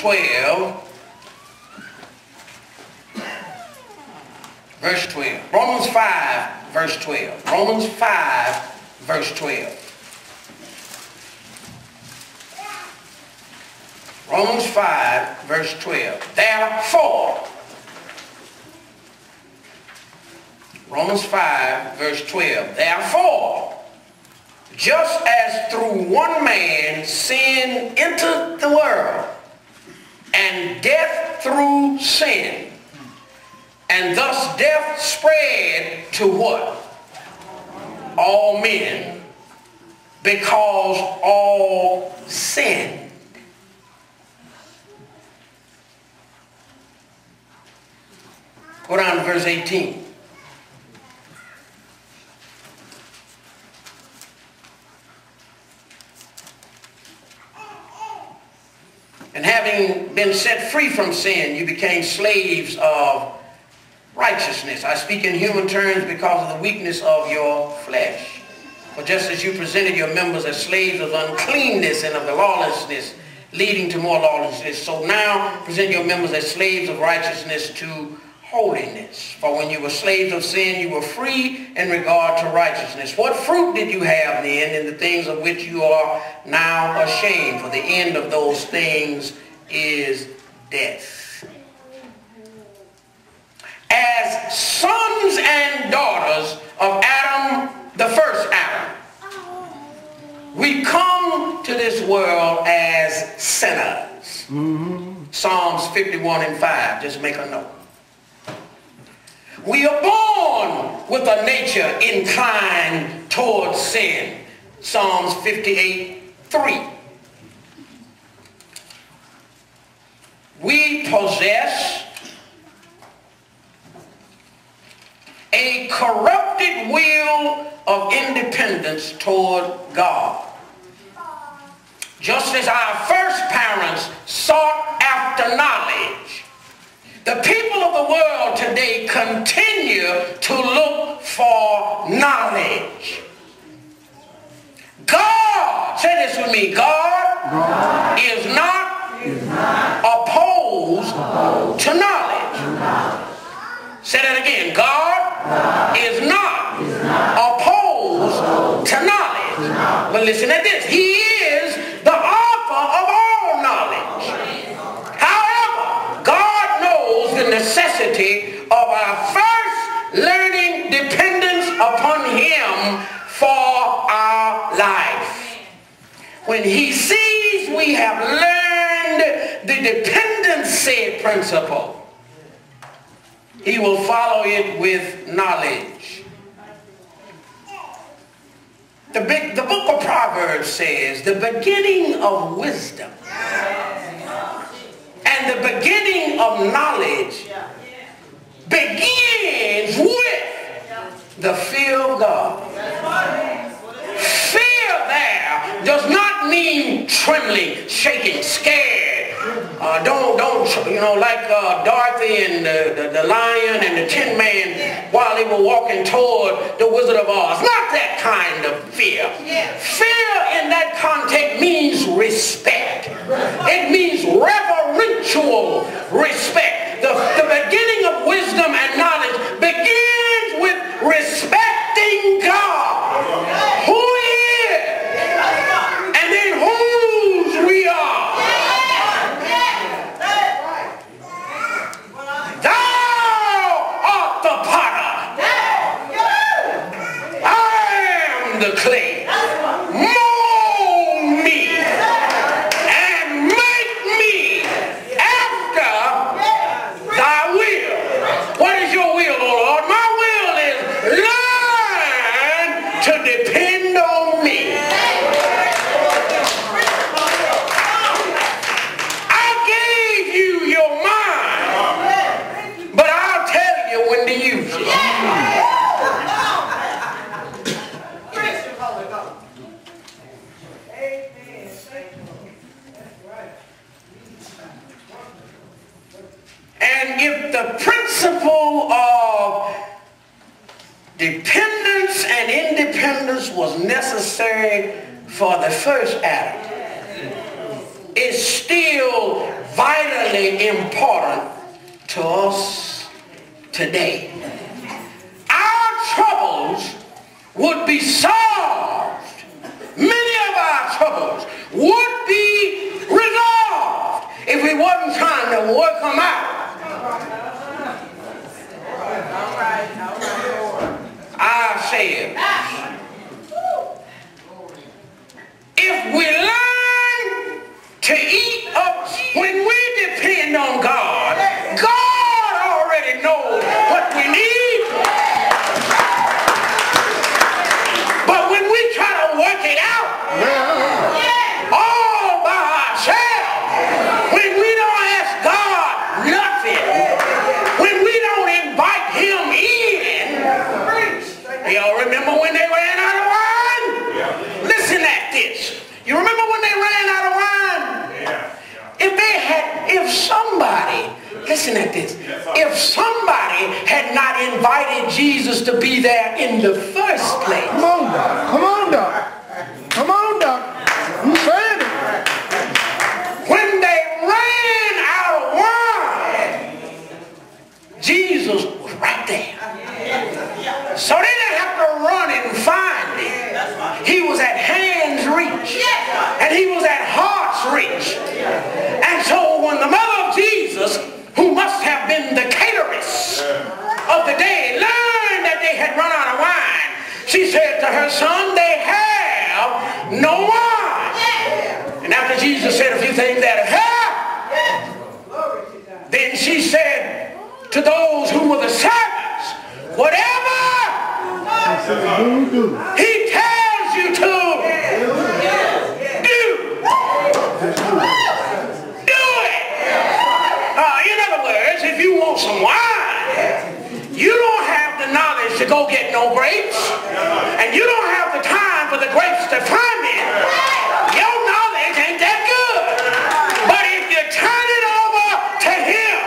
12. Verse 12. Romans 5, verse 12. Romans 5, verse 12. Romans 5, verse 12. Therefore, Romans 5, verse 12. Therefore, just as through one man sin entered the world, and death through sin, and thus death spread to what? All men, because all sinned. Go down to verse 18. And having been set free from sin, you became slaves of righteousness. I speak in human terms because of the weakness of your flesh. For just as you presented your members as slaves of uncleanness and of the lawlessness, leading to more lawlessness, so now present your members as slaves of righteousness to holiness. For when you were slaves of sin, you were free in regard to righteousness. What fruit did you have then in the things of which you are now ashamed? For the end of those things is death. As sons and daughters of Adam, the first Adam, we come to this world as sinners. Psalms 51 and 5, just make a note. We are born with a nature inclined towards sin. Psalms 58, 3. We possess a corrupted will of independence toward God. Just as our first parents sought after knowledge, the people of the world today continue to look for knowledge. God, say this with me, God is not opposed to knowledge. Say that again, God is not opposed to knowledge. But listen at this, He is the author of all knowledge. However, God knows the necessity of our first learning dependence upon Him for our life. When He sees we have learned the dependency principle, He will follow it with knowledge. The book of Proverbs says the beginning of wisdom and the beginning of knowledge begins with the fear of God. Fear there does not mean trembling, shaking, scared. Like Dorothy and the lion and the Tin Man while they were walking toward the Wizard of Oz. Not that kind of fear. Fear in that context means respect. It means reverential respect. The beginning of wisdom and knowledge begins with respecting God, who He is, and then whose we are. The clay, mold me and make me after thy will. What is your will, O Lord? My will is learn to depend on me. I gave you your mind, but I'll tell you when to use it. And if the principle of dependence and independence was necessary for the first Adam, it's still vital vitally important to us today. Our troubles would be solved. Many of our troubles would be resolved if we wasn't trying to work them out. Ourselves. If we learn to eat up, when we depend on God, God already knows what we need. But when we try to work it out all by ourselves, when we don't ask God nothing, when we don't invite him in, y'all remember when they ran out of wine? Listen at this. You remember when they ran out of wine? If somebody, listen at this, if somebody had not invited Jesus to be there in the first place. Come on, Doc. Come on, Doc. Come on, Doc. You said it. When they ran out of wine, Jesus was right there. So they didn't have to run and find him. He was at hand's reach. And he was at heart's reach. And so when the mother of Jesus, who must have been the cateress of the day, learned that they had run out of wine, she said to her son, they have no wine. And after Jesus said a few things that have, then she said to those who were the servants, whatever he tells you to do, do it. In other words, if you want some wine, you don't have the knowledge to go get no grapes, and you don't have the time for the grapes to ferment. Your knowledge ain't that good. But if you turn it over to him,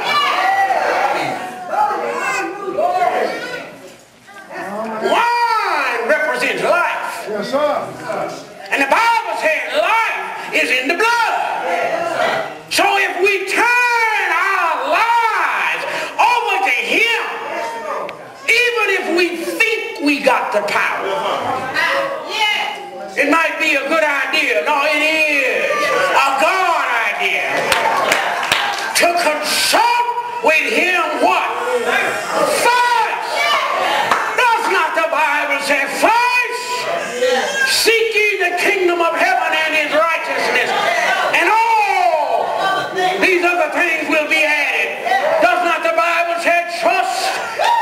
wine represents life. Yes, sir. And the Bible said life is in the blood. So if we turn our lives over to him, even if we think we got the power, it might be a good idea. No, it is a God idea to consult with him what? First. Does not the Bible say first? Seek ye the kingdom of heaven and his righteousness, and all these other things will be added. Does not the Bible say trust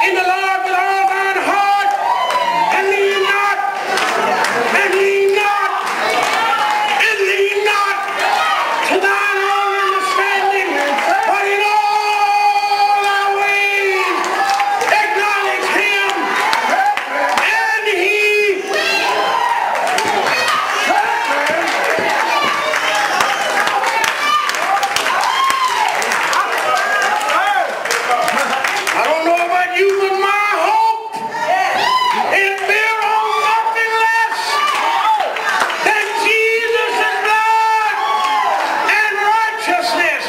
in the Lord with all thine heart, and lean not, and lean not, and lean not to thine own understanding, but in all thy ways acknowledge him, and he I don't know about you, but my hope is built on nothing less than Jesus' blood and righteousness.